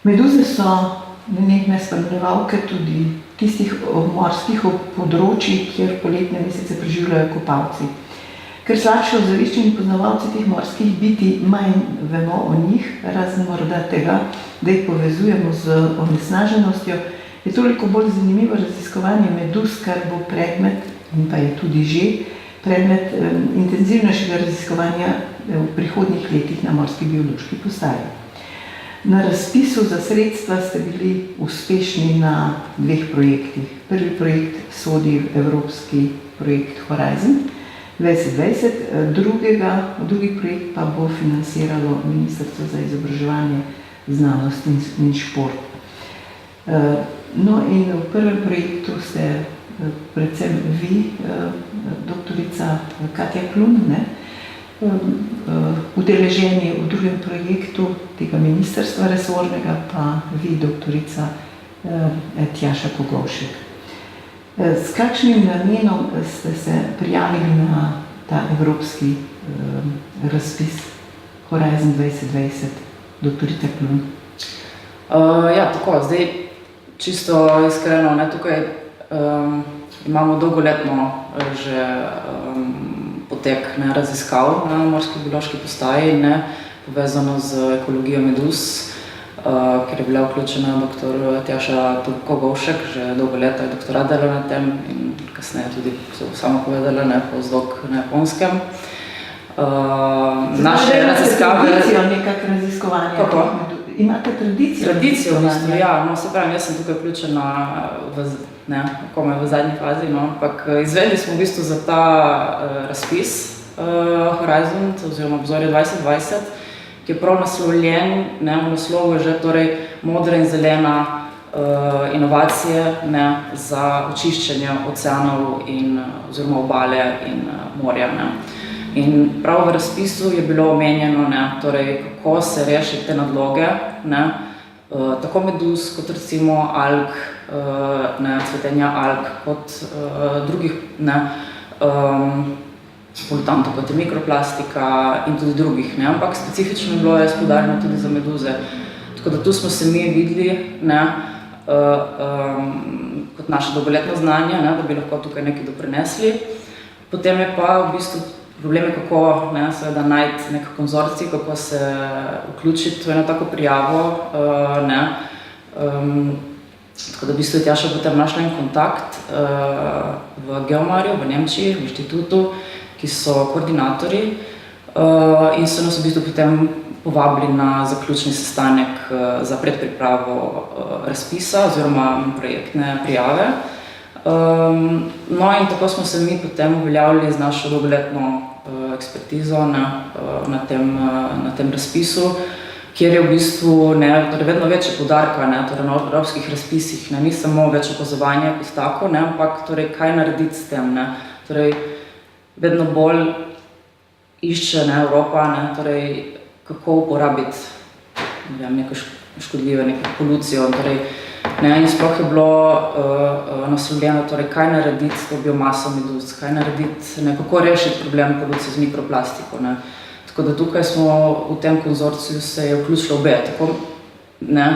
Meduze so nenehne spremljevalke tudi tistih morskih področij, kjer poletne mesece preživljajo kopalci. Ker slabše ozaveščeni poznavalci teh morskih bitij manj vemo o njih, razen morda tega, da jih povezujemo z onesnaženostjo, je toliko bolj zanimivo raziskovanje meduz, kar bo predmet, in pa je tudi že, predmet intenzivnejšega raziskovanja v prihodnjih letih na Morski biološki postaji. Na razpisu za sredstva ste bili uspešni na 2 projektih. Prvi projekt sodi v evropski projekt Horizon 2020, drugi projekt pa bo financiralo Ministrstvo za izobraževanje, znanost in šport. No in v prvem projektu ste predvsem vi, doktorica Katja Klun, udeleženi v drugem projektu tega ministrstva resornega, pa vi, doktorica Tjaša Kogovšek. S kakšnim namenom ste se prijavili na ta evropski razpis Horizon 2020, doktorica Klun? Ja, tako, zdaj čisto iskreno, tukaj imamo dolgoletno že potek raziskav na Morski biološki postaji, povezano z ekologijo meduz, ker je bila vključena dr. Tjaša Kogovšek, že dolgo leta je doktorat delala na tem in kasneje tudi sama povedala, postdoc na Japonskem. Naše raziskave... Imate tradicijo nekak raziskovanja? Kako? Imate tradicijo? Tradicijo, v bistvu, ja. No, se pravim, jaz sem tukaj vključena komaj v zadnji fazi, ampak izvedli smo v bistvu za ta razpis Horizon, oziroma Obzorje 2020, ki je prav naslovljen, v naslovu je že torej modra in zelena inovacije za očiščenje oceanov oziroma obale in morja. In prav v razpisu je bilo omenjeno, torej, kako se reši te nadloge, tako meduz, kot recimo alg, cvetenja alg, kot drugih polutantov, kot je mikroplastika in tudi drugih, ampak specifično je bilo poudarjeno tudi za meduze. Tako da tu smo se mi videli kot naše dolgoletno znanje, da bi lahko tukaj nekaj doprinesli. Potem je pa v bistvu problem, kako seveda najti nek konzorcij, kako se vključiti v eno tako prijavo. Tako da v bistvu je Tjaša potem našla en kontakt v Geomarju, v Nemčiji, v inštitutu, ki so koordinatorji in so nas v bistvu potem povabili na zaključni sestanek za predpripravo razpisa oziroma projektne prijave. No in tako smo se mi potem uveljavili z našo dolgoletno ekspertizo na tem razpisu, kjer je v bistvu vedno več poudarka na evropskih razpisih, ni samo več opazovanja kot tako, ampak kaj narediti s tem. Vedno bolj išče Evropa, kako uporabiti neko škodljivo, neko polucijo. In sploh je bilo naslovljeno, kaj narediti s to biomaso meduz, kaj narediti, kako rešiti problem polucije z mikroplastiko. Tako da tukaj smo v tem konzorciju se je vključilo obe, tako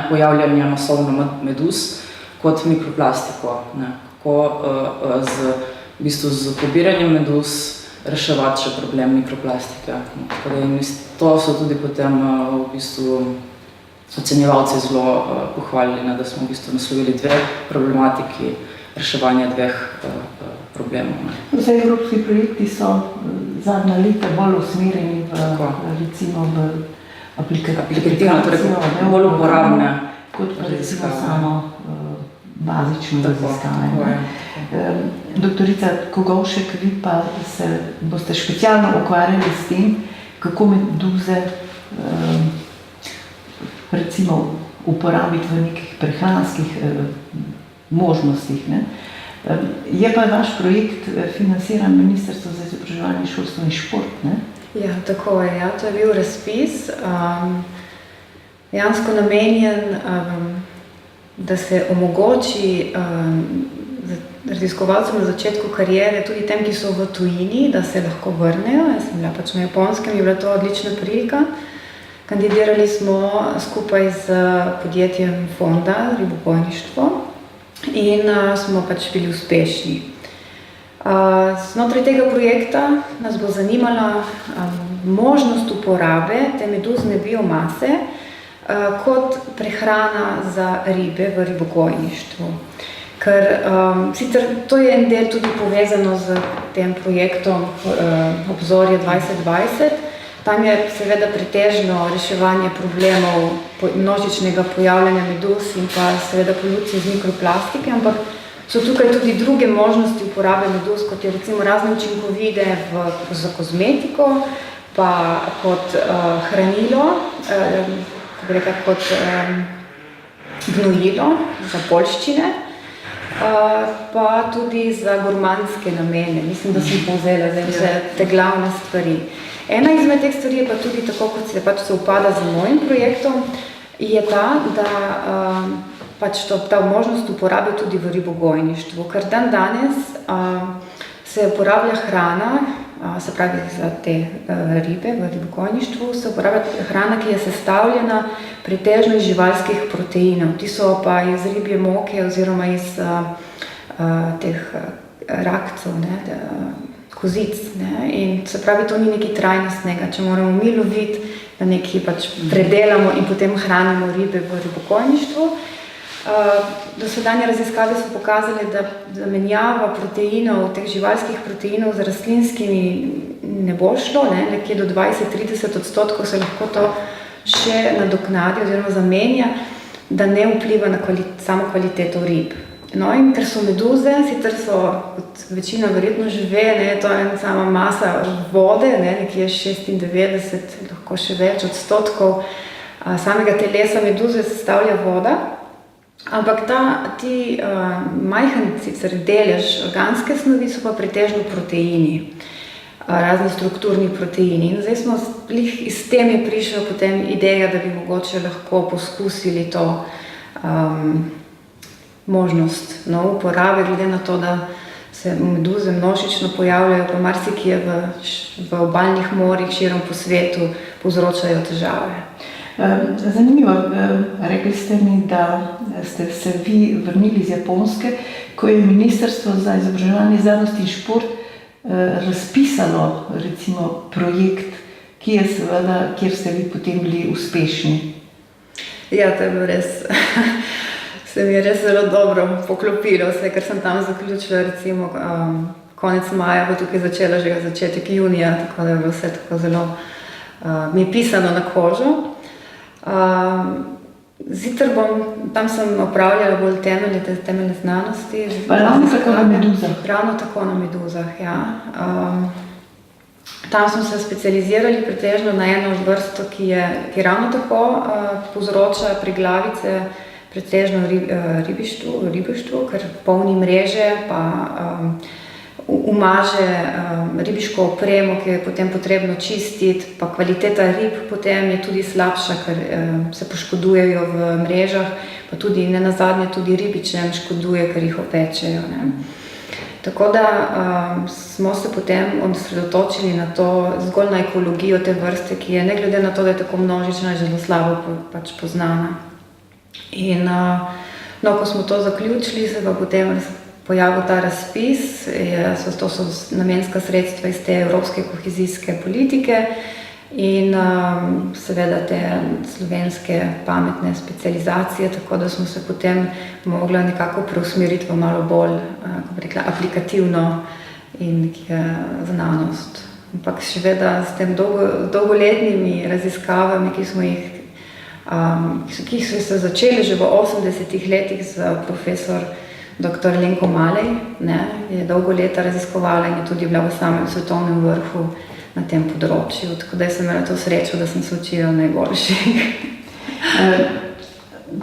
pojavljanje masovno meduz kot mikroplastiko. Kako z pobiranjem meduz reševati še problem mikroplastike. To so tudi potem v bistvu ocenjevalci zelo pohvalili, da smo v bistvu naslovili 2 problematiki reševanja 2 problemov. Vse evropski projekti so zadnja leta bolj usmerjeni recimo v aplikacijo, bolj uporabne kot pa recimo samo bazične raziskave. Doktorica Kogovšek, vi pa se boste specialno ukvarjali s tem, kako meduze recimo uporabiti v nekih prehranskih možnostih. Je pa vaš projekt financiran Ministrstvo za izobraževanje, šolstvo in šport, ne? Ja, tako je. To je bil razpis, dejansko namenjen, da se omogoči raziskovalcem na začetku kariere, tudi tem, ki so v tujini, da se lahko vrnejo. Jaz sem bila pač na Japonskem, je bila to odlična prilika. Kandidirali smo skupaj z podjetjem Fonda ribogojništvo in smo pač bili uspešni. Znotraj tega projekta nas bo zanimala možnost uporabe te meduzne biomase kot prehrana za ribe v ribogojništvu. Ker sicer to je en del tudi povezano z tem projektom Obzorje 2020. Tam je seveda pretežno reševanje problemov množičnega pojavljanja meduz in pa seveda polucije z mikroplastike, ampak so tukaj tudi druge možnosti uporabe meduz, kot je recimo razne učinkovine za kozmetiko, pa kot hranilo, kot gnojilo za poljščine, pa tudi za gurmanske namene. Mislim, da sem povzela vse te glavne stvari. Ena izmed teh stvari je pa tudi tako, kot se pač upada z mojim projektom, je ta, da pač ta možnost uporabe tudi v ribogojništvu, ker danes se uporablja hrana, se pravi za te ribe v ribogojništvu, se uporablja hrana, ki je sestavljena pretežno iz živalskih proteinov. Ti so pa iz ribje moke oziroma iz teh rakcev, kozic. In se pravi, to ni nekaj trajnostnega. Če moramo mi loviti, da nekaj pač predelamo in potem hranimo ribe v ribogojništvu. Dosedanje raziskave so pokazale, da zamenjava proteinov, teh živalskih proteinov z rastlinskimi ne bo šlo, nekje do 20-30% se lahko to še nadoknadi oziroma zamenja, da ne vpliva na samo kvaliteto rib. No in ker so meduze, sicer so, kot večina verjetno že ve, to je sama masa vode, nekje 96, lahko še več odstotkov samega telesa meduze sestavlja voda. Ampak ti majhen sicer delež organske snovi so pa pretežno proteini, razni strukturni proteini. In zdaj smo iz tem je prišla potem ideja, da bi mogoče lahko poskusili to možnost uporabe, glede na to, da se meduze množično pojavljajo, pa marsikje v obalnih morjih širom po svetu povzročajo težave. Zanimivo, rekli ste mi, da ste se vi vrnili iz Japonske, ko je Ministrstvo za izobraževanje, znanost in šport razpisalo recimo projekt, kjer ste vi potem bili uspešni. Ja, to je bilo res, se mi je res zelo dobro poklopilo vse, ker sem tam zaključila recimo konec maja, pa tukaj začela že začetek junija, tako da je bilo vse tako zelo mi je pisano na kožo. Zitter tam sem opravljala bolj temeljne znanosti. Pa ravno tako na meduzah. Ravno tako na meduzah, ja. Tam smo se specializirali pretežno na eno vrsto, ki ravno tako povzroča preglavice, pretežno ribištvu, ker polni mreže, pa umaže ribiško opremo, ki je potem potrebno čistiti, pa kvaliteta rib potem je tudi slabša, ker se poškodujejo v mrežah, pa tudi nenazadnje tudi ribičem škoduje, ker jih opečejo. Tako da smo se potem osredotočili na to, zgolj na ekologijo te vrste, ki je ne glede na to, da je tako množična, zelo slabo pač poznana. In ko smo to zaključili, se pa potem pojavil ta razpis, to so namenska sredstva iz te evropske kohezijske politike in seveda te slovenske pametne specializacije, tako da smo se potem mogla nekako preusmeriti v malo bolj, kako bi rekla, aplikativno in znanost. Ampak še vedno s tem dolgoletnimi raziskavami, ki so se začeli že v 80-ih letih z profesor Dr. Lenko Malej, je dolgo leta raziskovala in je tudi bila v samem svetovnem vrhu na tem področju. Tako da sem imela to srečo, da sem se učila najboljših.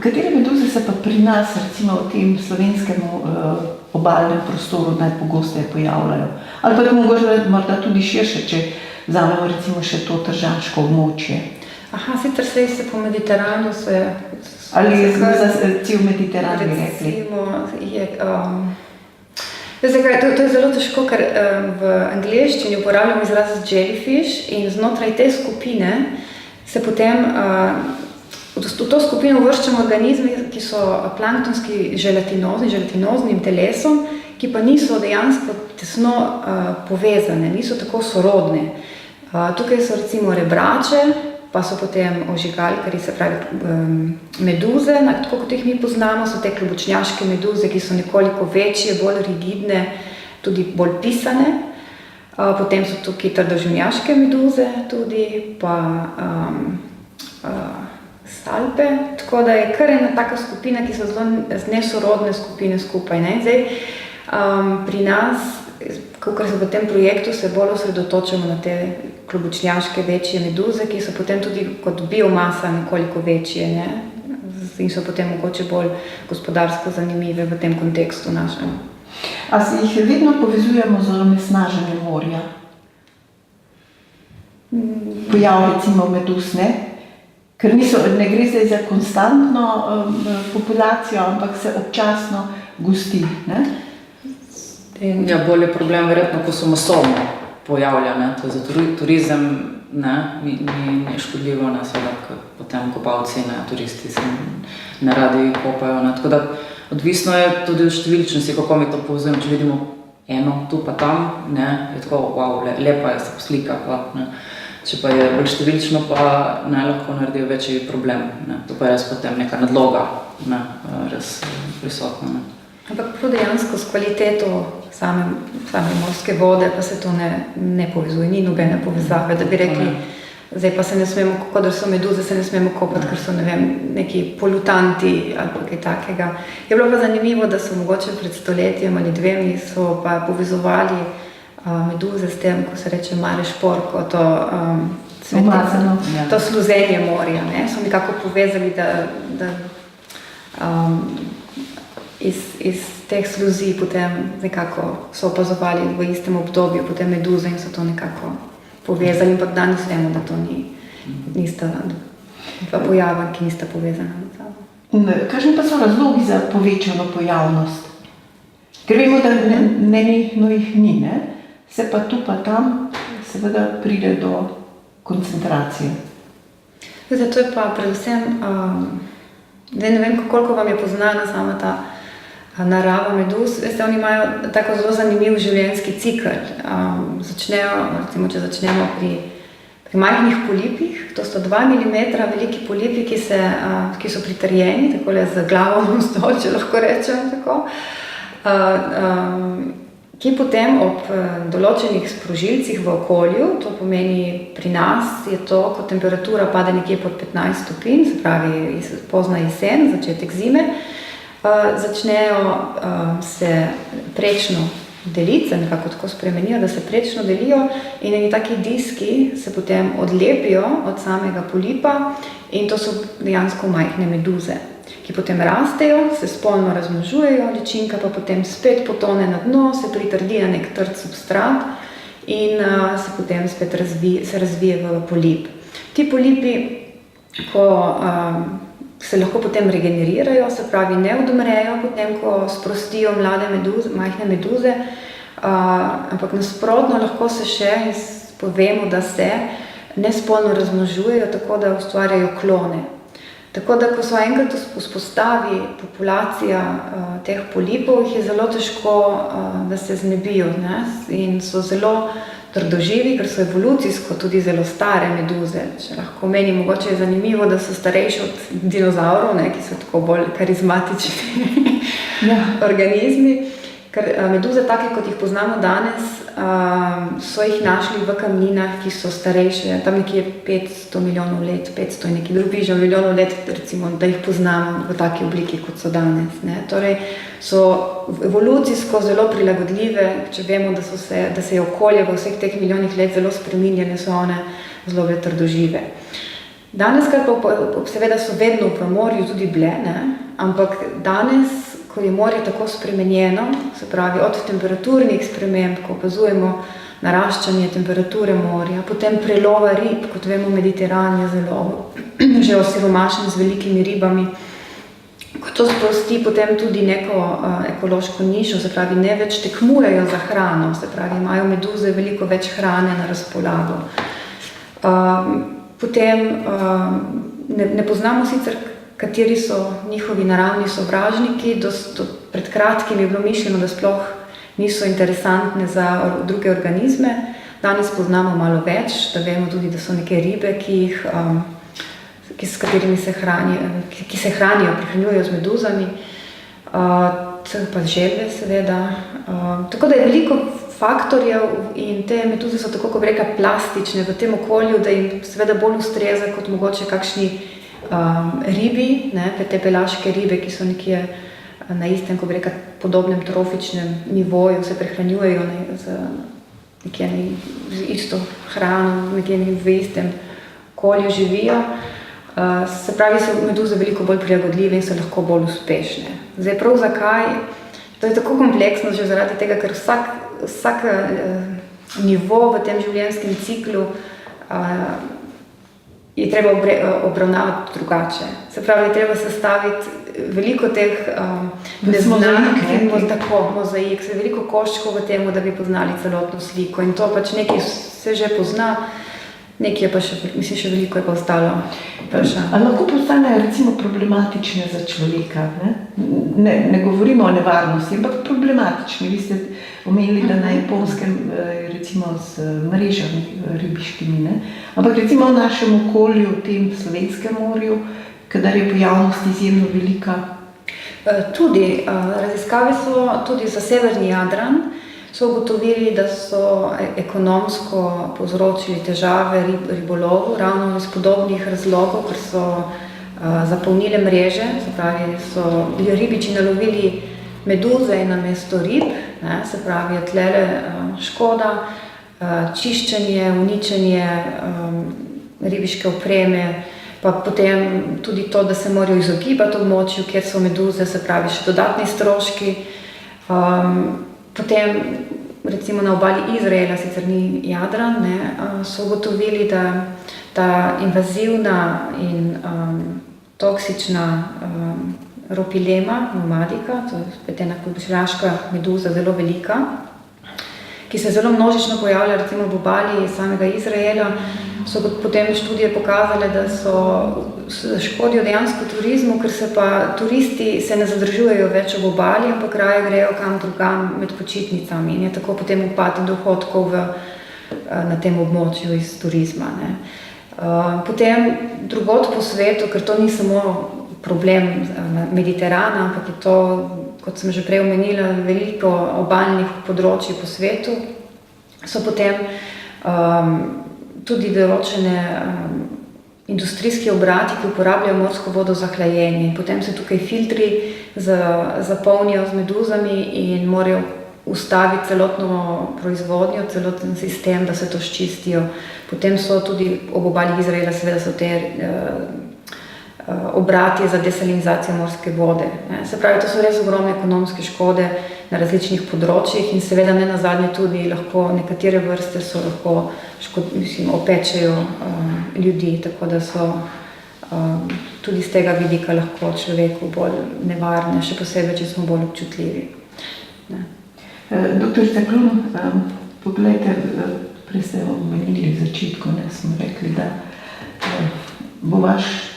Katere meduze se pa pri nas, recimo v tem slovenskem obalnem prostoru, najpogosteje pojavljajo? Ali pa mogoče morda tudi širše, če vzamemo recimo še to tržaško območje? Aha, sicer se po Mediteranu se... Ali za cel Mediteran bi rekli? To je zelo težko, ker v angleščini uporabljamo izraz jellyfish in znotraj te skupine se potem v to skupino uvrščamo organizmi, ki so planktonski želatinoznim telesom, ki pa niso dejansko tesno povezane, niso tako sorodne. Tukaj so recimo rebrače, pa so potem ožigalkarji, se pravi meduze, tako kot jih mi poznamo, so te klobučnjaške meduze, ki so nekoliko večje, bolj rigidne, tudi bolj pisane. Potem so tukaj trdoživljaške meduze tudi, pa salpe, tako da je kar ena taka skupina, ki so zelo nesorodne skupine skupaj. Ne? Zdaj, pri nas, kakor se v tem projektu, se bolj osredotočamo na te klobučnjaške večje meduze, ki so potem tudi kot biomasa nekoliko večje, ne? In so potem mogoče bolj gospodarsko zanimive v tem kontekstu našem. A se jih vedno povezujemo z onesnaženjem morja? Pojav recimo meduz, ne? Ker ne gre zdaj za konstantno populacijo, ampak se občasno gosti, ne? Ja, bolj je problem verjetno, ko so masovno pojavljane, to je za turizem, ni škodljivo, seveda, potem kopalci, turisti se ne radi kopajo, tako da odvisno je tudi od številčnosti, kako mi to povezujemo, če vidimo eno tu pa tam, je tako, wow, lepa je, se poslika, pa, če pa je bolj številčno, pa lahko naredijo večji problem, to pa je res potem neka nadloga, res prisotna. Ampak dejansko s kvaliteto same morske vode pa se to ne povezuje, ni nobene povezave, da bi rekli, zdaj pa se ne smemo, kot da so meduze, se ne smemo kopati, ker so, neki polutanti ali kaj takega. Je bilo pa zanimivo, da so mogoče pred stoletjem ali dvemi so pa povezovali meduze s tem, ko se reče mare šporko, to sluzenje morja, ne? So nekako povezali, da iz teh sluzi potem nekako so opazovali v istem obdobju potem meduze in so to nekako povezali, ampak danes vemo, da to nista dva pojava, ki nista povezana med sabo. Kakšni pa so razlogi za povečano pojavnost? Ker vemo, da nenehno jih ni, ne? Se pa tu pa tam seveda pride do koncentracije. Zato je pa predvsem, ne vem, koliko vam je poznana sama ta narava meduz. Veste, oni imajo tako zelo zanimiv življenjski cikl. Če začnemo pri majhnih polipih, to so 2 mm veliki polipi, ki so pritrjeni, takole z glavo navzdol, če lahko rečem tako, ki potem ob določenih sprožilcih v okolju, to pomeni pri nas je to, ko temperatura pade nekje pod 15 stopinj, se pravi pozna jesen, začetek zime, začnejo se prečno deliti, se nekako tako spremenijo, da se prečno delijo in eni taki diski se potem odlepijo od samega polipa in to so dejansko majhne meduze, ki potem rastejo, se spolno razmnožujejo, ličinka pa potem spet potone na dno, se pritrdi na nek trd substrat in se potem spet razvije v polip. Ti polipi, ko se lahko potem regenerirajo, se pravi ne odumrejo potem, ko sprostijo majhne meduze, ampak nasprotno lahko se še povemo, da se nespolno razmnožujejo, tako da ustvarjajo klone. Tako da, ko so enkrat vzpostavi populacija teh polipov, jih je zelo težko, da se znebijo, ne? In so zelo trdoživi, ker so evolucijsko tudi zelo stare meduze. Če lahko menim, mogoče je zanimivo, da so starejši od dinozavrov, ne, ki so tako bolj karizmatični organizmi. Ker meduze, take kot jih poznamo danes, so jih našli v kamninah, ki so starejše, tam nekje 500 milijonov let, 500 in nekaj drugih milijonov let, recimo, da jih poznamo v taki obliki, kot so danes. Ne. Torej, so evolucijsko zelo prilagodljive, če vemo, da se je okolje v vseh teh milijonih let zelo spreminjane, so one zelo trdožive. Danes, kar pa seveda so vedno v morju tudi bile, ne, ampak danes, ko je morje tako spremenjeno, se pravi od temperaturnih sprememb, ko opazujemo naraščanje temperature morja, potem prelova rib, kot vemo, Mediteran je zelo že osiromašen z velikimi ribami, ko to sprosti potem tudi neko ekološko nišo, se pravi ne več tekmujejo za hrano, se pravi imajo meduze veliko več hrane na razpolago. Potem ne poznamo sicer, kateri so njihovi naravni sovražniki. Pred kratkim je bilo mišljeno, da sploh niso interesantne za druge organizme. Danes poznamo malo več, da vemo tudi, da so neke ribe, s katerimi se prehranjujejo z meduzami, pa želve seveda. Tako da je veliko faktorjev in te meduze so tako, kot bi rekla, plastične v tem okolju, da jim seveda bolj ustreza kot mogoče kakšni ribi, te pelaške ribe, ki so nekje na istem, kot bi rekla, podobnem trofičnem nivoju, se prehranjujejo nekje z isto hrano, nekje v istem okolju živijo. Se pravi, so meduze veliko bolj prilagodljive in so lahko bolj uspešne. Zdaj, prav zakaj? To je tako kompleksno že zaradi tega, ker vsak nivo v tem življenjskem ciklu je treba obravnavati drugače. Se pravi, je treba sestaviti veliko teh mozaik, veliko koščkov v tem, da bi poznali celotno sliko. In to pač nekaj se že pozna, nekaj je pa še, mislim, še veliko je pa ostalo vprašanj. Ali lahko postanejo recimo problematične za človeka? Ne govorimo o nevarnosti, ampak problematični. Vi ste omenili, da na Japonskem recimo z mrežami ribiškimi, ampak recimo v našem okolju, v tem Slovenskem morju, kadar je pojavnost izjemno velika? Tudi, raziskave so tudi za severni Jadran, so ugotovili, da so ekonomsko povzročili težave ribolovu, ravno iz podobnih razlogov, ker so zapolnile mreže, se pravi, so ribiči nalovili meduze namesto rib, se pravi, tlele škoda, čiščenje, uničenje ribiške opreme, pa potem tudi to, da se morajo izogibati območju, kjer so meduze, se pravi, še dodatni stroški. Potem, recimo na obali Izraela, sicer ni Jadran, so ugotovili, da ta invazivna in toksična ropilema, nomadika, to je spet ena pobušljaška meduza, zelo velika, ki se zelo množično pojavlja recimo v obali samega Izraela, so potem študije pokazale, da škodijo dejansko turizmu, ker se pa turisti se ne zadržujejo več ob obali, ampak raje grejo kam drugam med počitnicami in je tako potem upad dohodkov na tem območju iz turizma. Potem drugod po svetu, ker to ni samo problem Mediterana, ampak je to, kot sem že prej omenila, veliko obalnih področij po svetu, so potem tudi določene industrijski obrati, ki uporabljajo morsko vodo za hlajenje. Potem se tukaj filtri zapolnijo z meduzami in morajo ustaviti celotno proizvodnjo, celoten sistem, da se to sčistijo. Potem so tudi ob obali Izraela, seveda so te obrati za desalinizacijo morske vode. Se pravi, to so res ogromne ekonomske škode na različnih področjih in seveda ne nazadnje tudi lahko nekatere vrste so lahko opečejo ljudi, tako da so tudi z tega vidika lahko človeku bolj nevarne, še posebej, če smo bolj občutljivi. Doktorica Klun, pogledajte, prej ste omenili v začetku, smo rekli, da bo vaš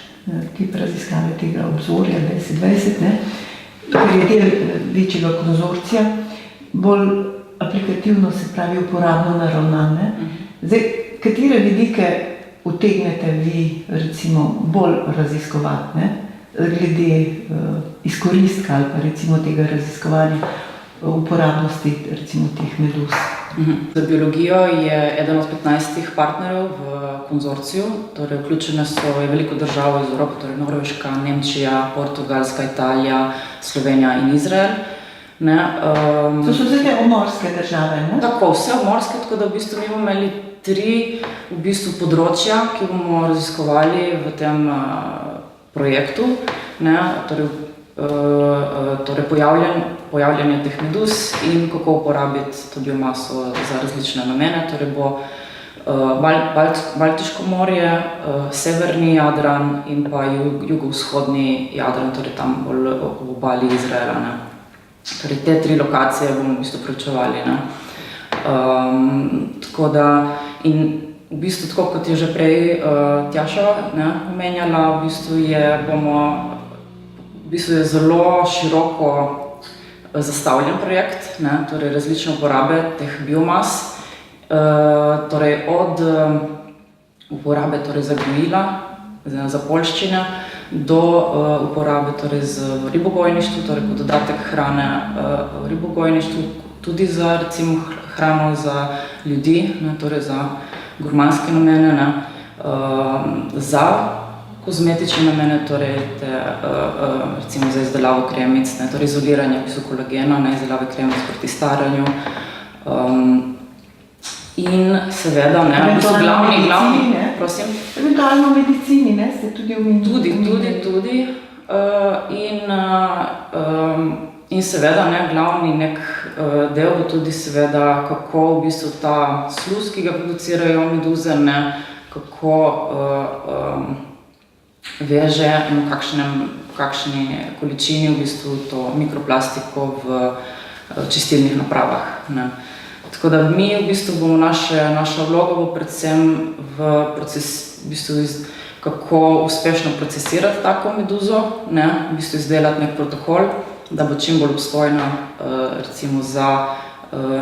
tip raziskave tega obzorja 2020, ker je del večjega konzorcija, bolj aplikativno, se pravi uporabno naravnan. Zdaj, katere vidike utegnete vi recimo bolj raziskovati, glede izkoristka ali pa recimo tega raziskovanja uporabnosti recimo teh meduz? Za biologijo je eden od 15 partnerjev v konzorciju, torej vključene je veliko držav iz Evrope, torej Norveška, Nemčija, Portugalska, Italija, Slovenija in Izrael. To so zdaj obmorske države, ne? Tako, vse obmorske, tako da v bistvu mi bomo imeli 3 področja, ki bomo raziskovali v tem projektu, torej pojavljanje teh meduz in kako uporabiti to biomaso za različne namene. Torej bo Baltiško morje, severni Jadran in pa jugovzhodni Jadran, torej tam bolj v obali Izraela. Torej te 3 lokacije bomo v bistvu preučevali. Tako da, in v bistvu, tako kot je že prej Tjaša omenjala, v bistvu je zelo široko zastavljen projekt, torej različne uporabe teh biomas, torej od uporabe torej za gnojila, za poljščine, do uporabe torej v ribogojništvu, torej kot dodatek hrane v ribogojništvu, tudi za recimo hrano za ljudi, torej za gurmanske namene, za kozmetične namene, torej recimo za izdelavo kremic, torej izoliranje v bistvu kolagena, izdelave kremic proti staranju. In seveda, v bistvu glavni, prosim. Eventualno v medicini, ste tudi omenili. Tudi. In seveda, glavni nek del bo tudi seveda, kako v bistvu ta sluz, ki ga producirajo meduze, kako veže in v kakšni količini v bistvu to mikroplastiko v čistilnih napravah. Tako da mi v bistvu bomo naša vloga bo predvsem kako uspešno procesirati tako meduzo, v bistvu izdelati nek protokol, da bo čim bolj obstojna recimo za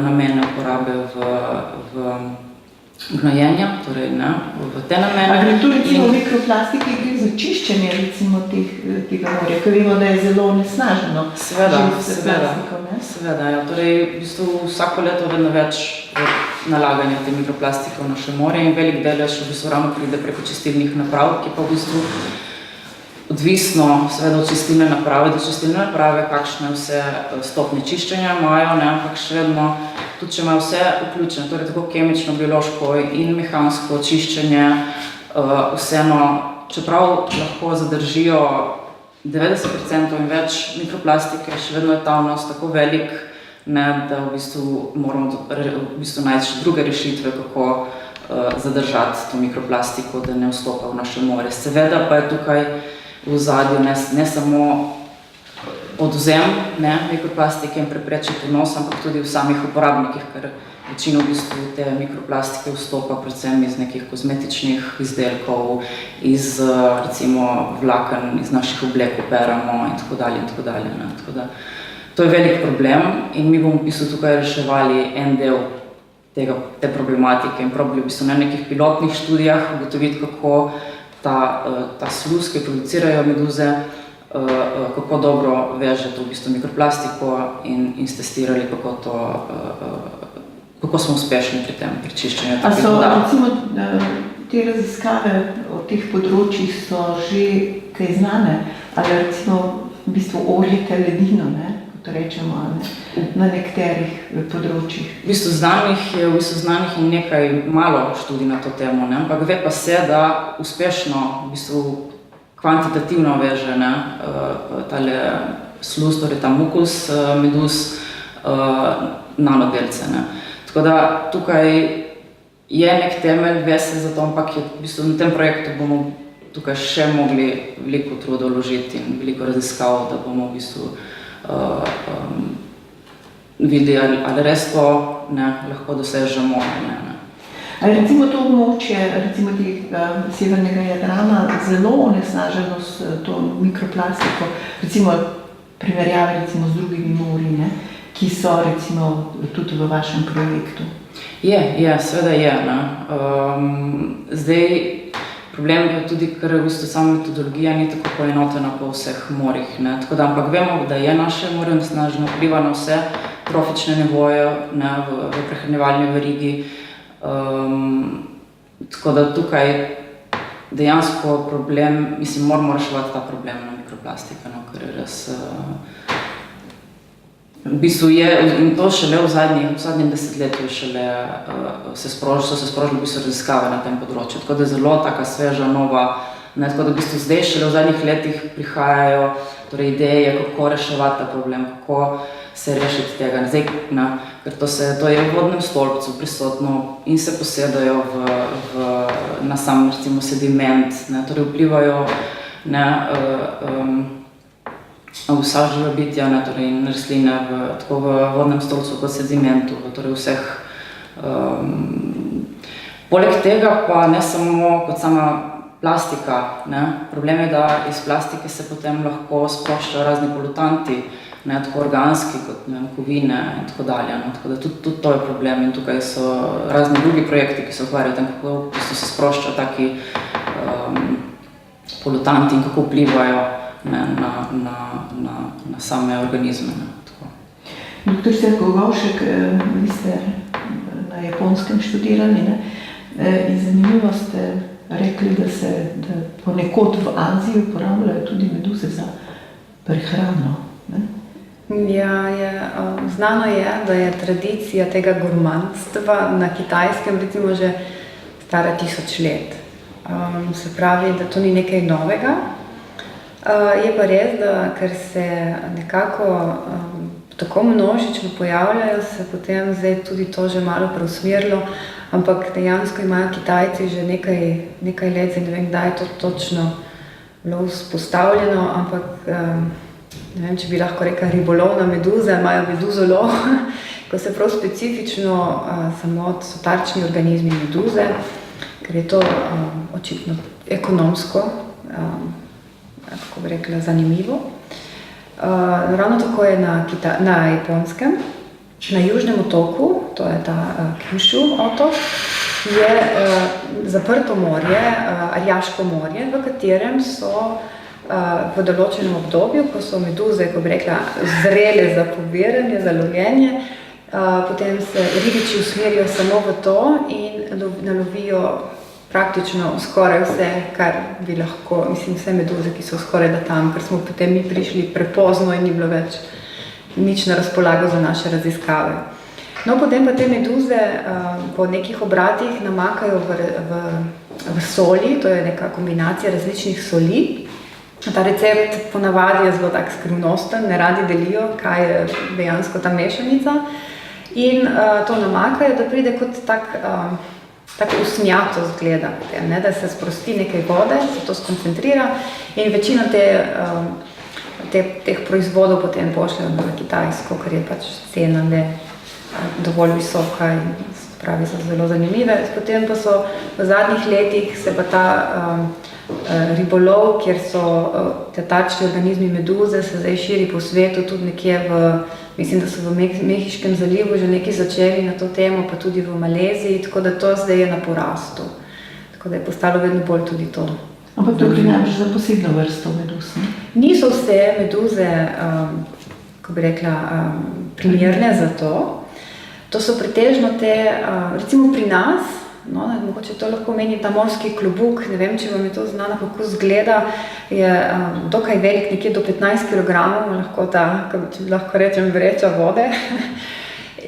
namene uporabe v gnojenja, torej v te namene. A gre tu recimo mikroplastike, gre za čiščenje recimo tega morja, ker vemo, da je zelo onesnaženo. Seveda, ja. Torej v bistvu vsako leto vedno več nalaganja te mikroplastike v naše morje in velik delež v bistvu ravno pride preko čistilnih naprav, ki pa v bistvu odvisno seveda od čistilne naprave, kakšne vse stopnje čiščenja imajo, ampak še vedno, tudi če imajo vse vključene, torej tako kemično, biološko in mehansko čiščenje, vseeno, čeprav lahko zadržijo 90% in več mikroplastike, še vedno je ta vnos tako velik, da v bistvu moramo najti druge rešitve, kako zadržati to mikroplastiko, da ne vstopa v naše morje. Seveda pa je tukaj v ozadju ne samo odvzem mikroplastike in preprečiti vnos, ampak tudi v samih uporabnikih, ker večino v bistvu te mikroplastike vstopa predvsem iz nekih kozmetičnih izdelkov, iz recimo vlaken, iz naših oblek operamo in tako dalje. Tako da to je velik problem in mi bomo v bistvu tukaj reševali en del te problematike in probali v bistvu na nekih pilotnih študijah ugotoviti, kako ta sluz, ki producirajo meduze, kako dobro veže to v bistvu mikroplastiko in stestirali, kako smo uspešni pri tem, pri čiščenju takih voda. A so recimo te raziskave o teh področjih so že kaj znane, ali recimo v bistvu oljete ledino, kot rečemo, na nekaterih področjih? V bistvu znanih je nekaj malo študij na to temo, ampak ve pa se, da uspešno v bistvu kvantitativno veže tale sluz, torej ta mukus meduz, nanodelce. Tako da tukaj je nek temelj, ve se za to, ampak v bistvu na tem projektu bomo tukaj še mogli veliko truda vložiti in veliko raziskav, da bomo v bistvu videli, ali res to lahko dosežemo. Ali recimo to območje, recimo severnega Jadrana, zelo onesnaženo s to mikroplastiko, recimo primerjave recimo z drugimi morji, ki so recimo tudi v vašem projektu? Seveda je. Zdaj, problem je tudi, ker v bistvu sama metodologija ni tako poenotena po vseh morjih. Ampak vemo, da je naše morje onesnaženo, vpliva na vse trofične nivoje v prehranjevalni verigi. Tako da tukaj dejansko problem, moramo reševati ta problem na mikroplastike, ker je res v bistvu je, in to šele v zadnjem desetletju so se sprožile v bistvu raziskave na tem področju, tako da je zelo taka sveža, nova, tako da v bistvu zdaj šele v zadnjih letih prihajajo torej ideje, kako reševati ta problem, kako se rešiti tega. Zdaj, ker to je v vodnem stolpcu prisotno in se posedajo na sam recimo sediment, torej vplivajo vsa živa bitja, torej in rastline tako v vodnem stolpcu kot sedimentu, torej vseh Poleg tega pa ne samo kot sama plastika, ne. Problem je, da iz plastike se potem lahko sproščajo razni polutanti, ne, tako organski kot, ne vem, kovine in tako dalje, no. Tako da tudi to je problem in tukaj so razni drugi projekti, ki se ukvarjajo tem, kako v bistvu se sproščajo taki polutanti in kako vplivajo, ne, na same organizme, ne. Doktor Sirko Govšek, vi ste na Japonskem študirali, ne? In zanimivo ste rekli, da ponekod v Aziji uporabljajo tudi meduze za prehrano, ne? Ja, znano je, da je tradicija tega gurmanstva na Kitajskem recimo že stara 1000 let. Se pravi, da to ni nekaj novega. Je pa res, da ker se nekako tako množično pojavljajo, se potem zdaj tudi to že malo preusmerilo, ampak dejansko imajo Kitajci že nekaj let, zdaj ne vem, kdaj je to točno bilo vzpostavljeno, ampak ne vem, če bi lahko rekla ribolovna meduza, imajo meduzolov, ko se prav specifično samo so tarčni organizmi meduze, ker je to očitno ekonomsko, kako bi rekla, zanimivo. Ravno tako je na Japonskem, na južnem otoku, to je ta Kyushu otok, je zaprto morje, Rjaško morje, v katerem so v določenem obdobju, ko so meduze, ko bi rekla, zrele za pobiranje, za lovljenje, potem se ribiči usmerijo samo v to in nalovijo praktično skoraj vse, kar bi lahko, mislim, vse meduze, ki so skoraj da tam, ker smo potem mi prišli prepozno in ni bilo več nič na razpolago za naše raziskave. No, potem pa te meduze po nekih obratih namakajo v soli, to je neka kombinacija različnih soli. Ta recept ponavadi je zelo tak skrivnosten, ne radi delijo, kaj je dejansko ta mešanica. In to namakajo, da pride kot tako usnjato zgleda, ne, da se sprosti nekaj vode, se to skoncentrira in večino teh proizvodov potem pošljajo na Kitajsko, ker je pač cena ne dovolj visoka in pravi so zelo zanimive. Potem pa so v zadnjih letih se pa ta ribolov, kjer so te tarčni organizmi meduze, se zdaj širi po svetu, tudi nekje mislim, da so v Mehiškem zalivu že nekaj začeli na to temo, pa tudi v Maleziji, tako da to zdaj je na porastu. Tako da je postalo vedno bolj tudi to. Ampak to gre namreč za posebno vrsto meduz, ne? Niso vse meduze, ko bi rekla, primerne za to. To so pretežno te, recimo pri nas, no, mogoče to lahko meni ta morski klobuk, ne vem, če vam je to znano, kako zgleda, je dokaj velik, nekje do 15 kg, lahko rečem, vreča vode.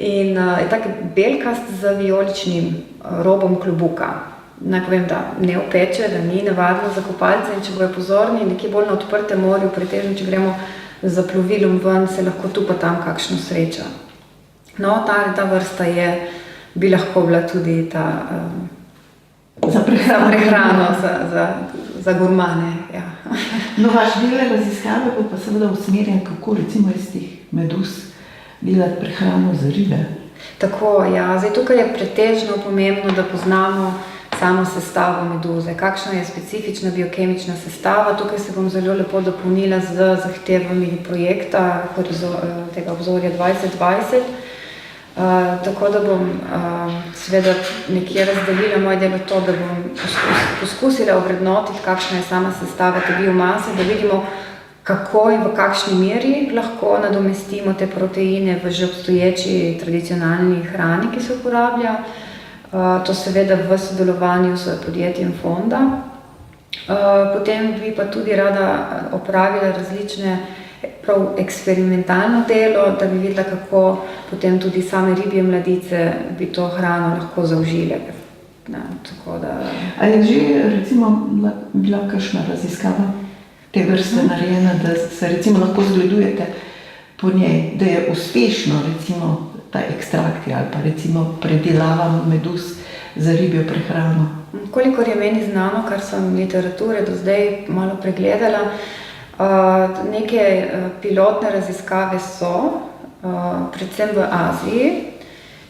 In je tak belkast z vijoličnim robom klobuka. Naj povem, da ne opeče, da ni nevarno za kopalce in če bojo pozorni, nekje bolj na odprtem morju, pretežno, če gremo za plovilom ven, se lahko tu pa tam kakšno sreča. No, ta vrsta bi lahko bila tudi ta za prehrano, za gurmane. Ja. No, vaš del raziskave bo pa seveda usmerjen, kako recimo iz teh meduz delati prehrano za ribe. Tako, ja. Zdaj tukaj je pretežno pomembno, da poznamo samo sestavo meduze, kakšna je specifična biokemična sestava. Tukaj se bom zelo lepo dopolnila z zahtevami projekta tega obzorja 2020. Tako da bom seveda nekje razdelila moj delo to, da bom poskusila ovrednotiti, kakšna je sama sestava te biomase, da vidimo, kako in v kakšni meri lahko nadomestimo te proteine v že obstoječi tradicionalni hrani, ki se uporablja. To seveda v sodelovanju s podjetjem Fonda. Potem bi pa tudi rada opravila različne prav eksperimentalno delo, da bi videla, kako potem tudi same ribje mladice bi to hrano lahko zaužile. A je že recimo bila kakšna raziskava te vrste narejena, da se recimo lahko zgledujete po njej, da je uspešno recimo ta ekstrakt ali pa recimo predelava meduz za ribjo prehrano? Kolikor je meni znano, kar sem literature do zdaj malo pregledala, neke pilotne raziskave so, predvsem v Aziji,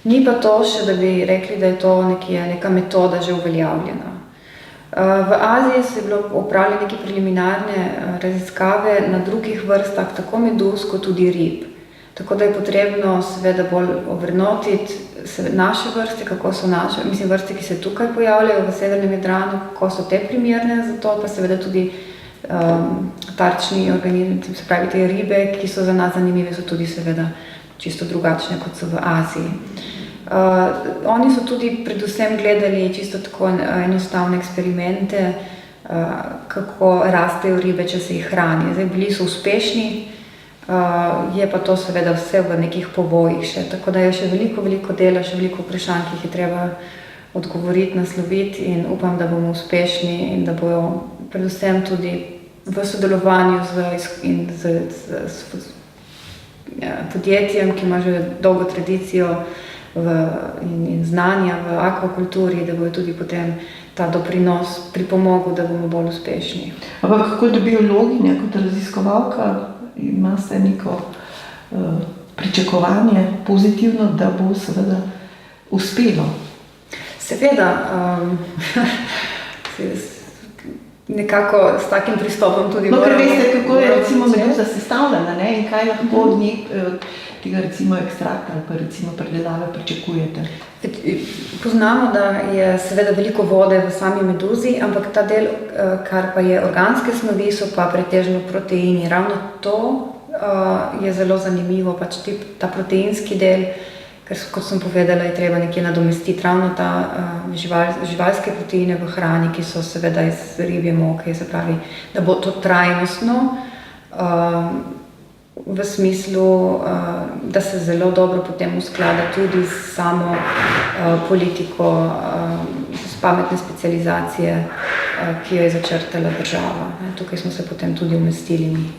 Ni pa to še, da bi rekli, da je to neka metoda že uveljavljena. V Aziji so bilo opravljene neke preliminarne raziskave na drugih vrstah, tako meduz kot tudi rib. Tako da je potrebno seveda bolj ovrednotiti naše vrste, kako so naše, vrste, ki se tukaj pojavljajo v severnem Jadranu, kako so te primerne za to, pa seveda tudi tarčni organizmi, se pravi te ribe, ki so za nas zanimive, so tudi seveda čisto drugačne, kot so v Aziji. Oni so tudi predvsem gledali čisto tako enostavne eksperimente, kako rastejo ribe, če se jih hrani. Zdaj, bili so uspešni, je pa to seveda vse v nekih povojih še, tako da je še veliko dela, še veliko vprašanj, ki jih je treba odgovoriti, nasloviti in upam, da bomo uspešni in da bojo predvsem tudi v sodelovanju z podjetjem, ki ima že dolgo tradicijo in znanja v akvakulturi, da bojo tudi potem ta doprinos pripomogel, da bomo bolj uspešni. Ampak kako da biologinja kot raziskovalka imate neko pričakovanje pozitivno, da bo seveda uspelo? Seveda, nekako s takim pristopom tudi moramo. Ker veste, kako je recimo meduza sestavljena, ne? In kaj lahko od njih tega recimo ekstrakta ali pa recimo predelave pričakujete? Poznamo, da je seveda veliko vode v sami meduzi, ampak ta del, kar pa je organske snovi, so pa pretežno proteini. Ravno to je zelo zanimivo, pač ta proteinski del, ker kot sem povedala, je treba nekje nadomestiti ravno ta živalske proteine v hrani, ki so seveda iz ribje moke, se pravi, da bo to trajnostno, v smislu, da se zelo dobro potem usklada tudi s samo politiko, s pametne specializacije, ki jo je začrtala država. Tukaj smo se potem tudi umestili mi.